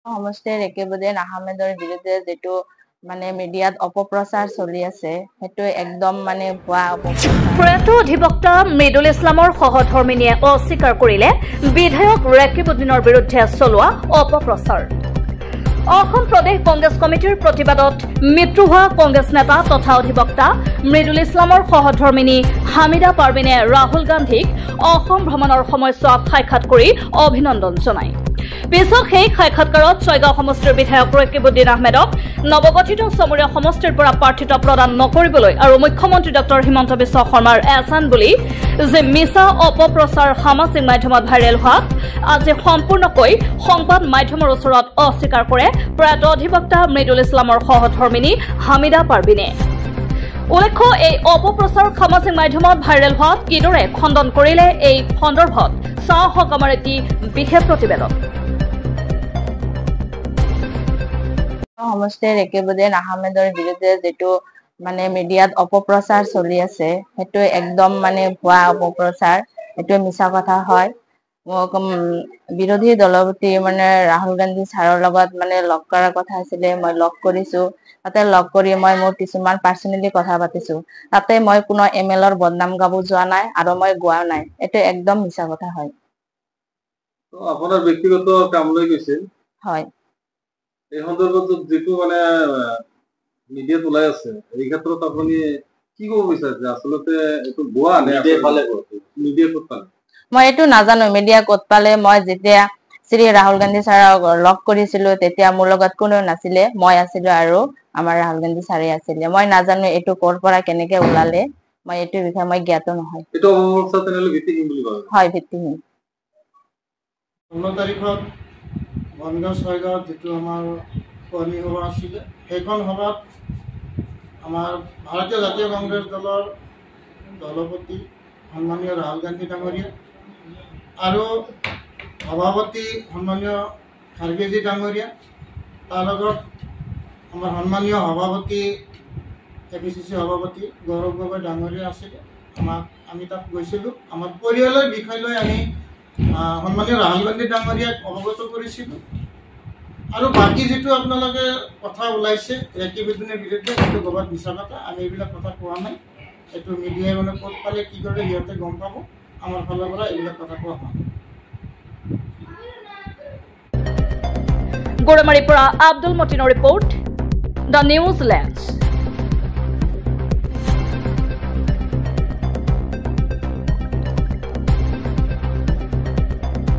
সমষ্টিৰ ৰেকিবুদ্দিন আহমেদৰ বিৰুদ্ধে যেটো মানে মিডিয়াত অপপ্ৰচাৰ চলি আছে সেইটো একদম মানে ভুৱা অপপ্ৰচাৰ। প্ৰয়াত অধিবক্তা মৃদুল ইছলামৰ সহধৰ্মিনীয়ে অস্বীকাৰ কৰিলে বিধায়ক ৰেকিবুদ্দিনৰ বিৰুদ্ধে চলোৱা অপপ্ৰচাৰ। অসম প্ৰদেশ কংগ্ৰেছ কমিটিৰ প্ৰতিবাদত মৃত্যু হোৱা কংগ্ৰেছ নেতা তথা অধিবক্তা মৃদুল ইছলামৰ সহধৰ্মিনী হামিদা পাৰভিনে ৰাহুল গান্ধীক অসম ভ্ৰমণৰ সময়ছোৱাত সাক্ষাৎ কৰি অভিনন্দন জনায়। পিছত সেই সাক্ষাৎকাৰত ছয়গাঁও সমষ্টিৰ বিধায়ক ৰেকিবুদ্দিন আহমেদক নৱগঠিত চমুৰীয়া সমষ্টিৰ পৰা প্ৰাৰ্থিত্ব প্ৰদান নকৰিবলৈ আৰু মুখ্যমন্ত্ৰী ডক্টৰ হিমন্ত বিশ্ব শৰ্মাৰ এচান বুলি যে মিছা অপপ্ৰচাৰ সামাজিক মাধ্যমত ভাইৰেল হোৱা আজি সম্পূৰ্ণকৈ সংবাদ মাধ্যমৰ ওচৰত অস্বীকাৰ কৰে প্ৰয়াত অধিবক্তা মৃদুল ইছলামৰ সহধৰ্মিনী হামিদা পাৰভিনে। উল্লেখ্য এই অপপ্ৰচাৰ সামাজিক মাধ্যমত ভাইৰেল হোৱাত কিদৰে খণ্ডন কৰিলে এই সন্দৰ্ভত চাওক আমাৰ এটি বিশেষ প্ৰতিবেদন। সমষ্টিৰ ৰেকিবুদ্দিন আহমেদৰ বিৰুদ্ধে যেটো মানে মিডিয়াত অপপ্ৰচাৰ চলি আছে সেইটো একদম মানে ভুৱা অপপ্ৰচাৰ, এইটো মিছা কথা হয়। বিৰোধী দলপতি মানে ৰাহুল গান্ধী ছাৰৰ লগত মানে লগ কৰাৰ কথা আছিলে, মই লগ কৰিছো। তাতে লগ কৰি মই মোৰ কিছুমান পাৰ্চনেলি কথা পাতিছো। তাতে মই কোনো MLৰ বদনাম গাব যোৱা নাই আৰু মই গোৱা নাই, এইটো একদম মিছা কথা হয়। আপোনাৰ ব্যক্তিগত কাম লৈ গৈছিল? হয়। এই সন্দৰ্ভত যেটো মানে মিডিয়াত ওলাই আছে এই ক্ষেত্ৰত আপুনি কি ক'ব বিচাৰিছে? আচলতে এইটো ভুৱা নে মিডিয়া ক'ত পালে? মই এইটো নাজানো মিডিয়া ক'ত পালে। মই যেতিয়া শ্ৰী ৰাহুল গান্ধী ছাৰক লগ কৰিছিলো তেতিয়া মোৰ লগত কোনো নাছিলে, মই আছিলো আৰু আমাৰ ৰাহুল গান্ধী ছাৰে আছিলে। মই নাজানো এইটো ক'ৰ পৰা কেনেকে ওলালে, মই এইটো বিষয়ে মই জ্ঞাত নহয়। এইটো অপপ্ৰচাৰ তেনেহ'লে ভিত্তিহীন বুলি ভাবে? হয়, ভিত্তিহীন। 15 তাৰিখত বনগাঁও ছয়গাঁৱত যেটো আমাৰ কৰ্মী সভা আছিলে সেইখন সভাত আমাৰ ভাৰতীয় জাতীয় কংগ্ৰেছ দলৰ দলপতি সন্মানীয় ৰাহুল গান্ধী ডাঙৰীয়া আৰু সভাপতি সন্মানীয় খাৰ্গেজী ডাঙৰীয়া, তাৰ লগত আমাৰ সন্মানীয় সভাপতি APCC সভাপতি গৌৰৱ গগৈ ডাঙৰীয়া আছিলে। আমি তাত গৈছিলোঁ। আমাৰ পৰিয়ালৰ বিষয় লৈ আমি সন্মানীয় ৰাহুল গান্ধী ডাঙৰীয়াক অৱগত কৰিছিলোঁ আৰু বাকী যেটো আপোনালোকে কথা ওলাইছে ৰেকিবুদ্দিনৰ বিৰুদ্ধে সেইটো ক'ৰবাত মিছা কথা, আমি এইবিলাক কথা কোৱা নাই। এইটো মিডিয়াই মানে ক'ত পালে কি কৰে সিহঁতে গম পাব, আমাৰ ফালৰ পৰা এইবিলাক কথা কোৱা হোৱা নাই। গৌৰমাৰীৰ পৰা আব্দুল মতিনৰ ৰিপৰ্ট, দ্য নিউজ লেন্স।